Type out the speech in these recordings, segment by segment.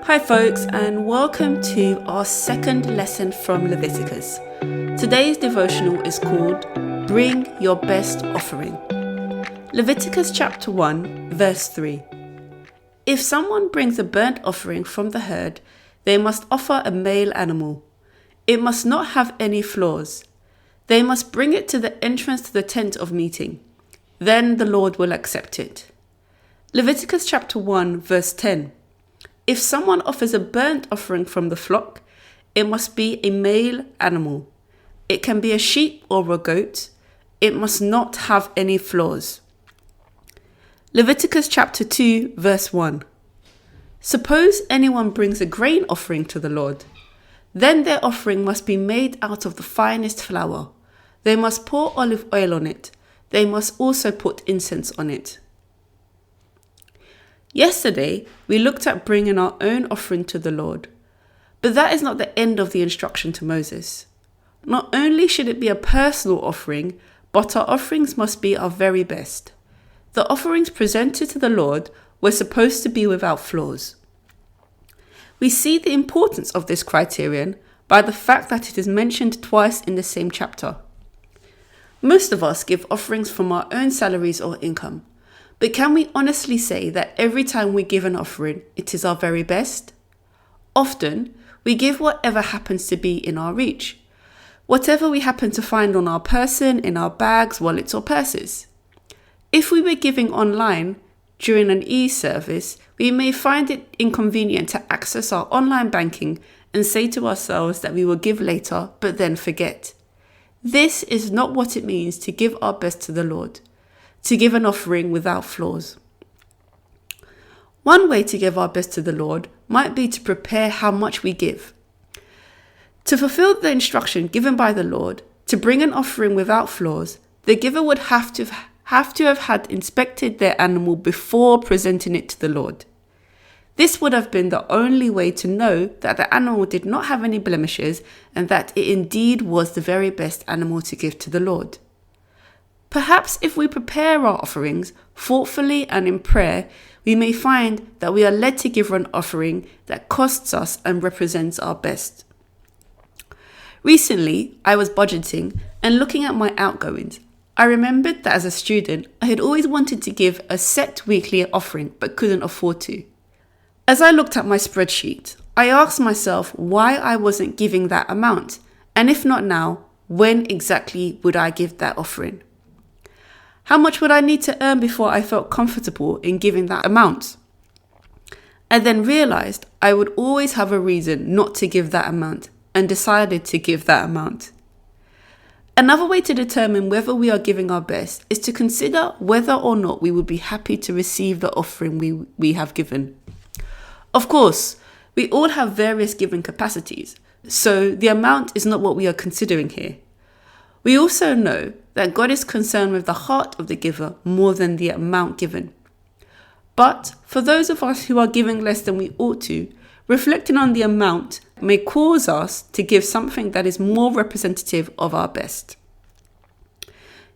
Hi folks, and welcome to our second lesson from Leviticus. Today's devotional is called Bring Your Best Offering. Leviticus chapter 1 verse 3. If someone brings a burnt offering from the herd, they must offer a male animal. It must not have any flaws. They must bring it to the entrance to the tent of meeting. Then the Lord will accept it. Leviticus chapter 1 verse 10. If someone offers a burnt offering from the flock, it must be a male animal. It can be a sheep or a goat. It must not have any flaws. Leviticus chapter 2 verse 1. Suppose anyone brings a grain offering to the Lord. Then their offering must be made out of the finest flour. They must pour olive oil on it. They must also put incense on it. Yesterday, we looked at bringing our own offering to the Lord. But that is not the end of the instruction to Moses. Not only should it be a personal offering, but our offerings must be our very best. The offerings presented to the Lord were supposed to be without flaws. We see the importance of this criterion by the fact that it is mentioned twice in the same chapter. Most of us give offerings from our own salaries or income. But can we honestly say that every time we give an offering, it is our very best? Often, we give whatever happens to be in our reach. Whatever we happen to find on our person, in our bags, wallets or purses. If we were giving online during an e-service, we may find it inconvenient to access our online banking and say to ourselves that we will give later, but then forget. This is not what it means to give our best to the Lord. To give an offering without flaws. One way to give our best to the Lord might be to prepare how much we give. To fulfill the instruction given by the Lord to bring an offering without flaws, the giver would have to have had inspected their animal before presenting it to the Lord. This would have been the only way to know that the animal did not have any blemishes and that it indeed was the very best animal to give to the Lord. Perhaps if we prepare our offerings thoughtfully and in prayer, we may find that we are led to give an offering that costs us and represents our best. Recently, I was budgeting and looking at my outgoings. I remembered that as a student, I had always wanted to give a set weekly offering but couldn't afford to. As I looked at my spreadsheet, I asked myself why I wasn't giving that amount, and if not now, when exactly would I give that offering? How much would I need to earn before I felt comfortable in giving that amount? I then realized I would always have a reason not to give that amount and decided to give that amount. Another way to determine whether we are giving our best is to consider whether or not we would be happy to receive the offering we have given. Of course, we all have various giving capacities, so the amount is not what we are considering here. We also know that God is concerned with the heart of the giver more than the amount given. But for those of us who are giving less than we ought to, reflecting on the amount may cause us to give something that is more representative of our best.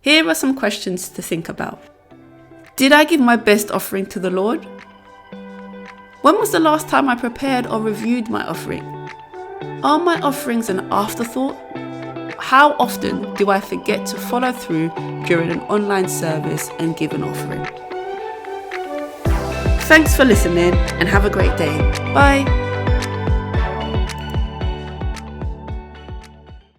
Here are some questions to think about. Did I give my best offering to the Lord? When was the last time I prepared or reviewed my offering? Are my offerings an afterthought? How often do I forget to follow through during an online service and give an offering? Thanks for listening and have a great day. Bye.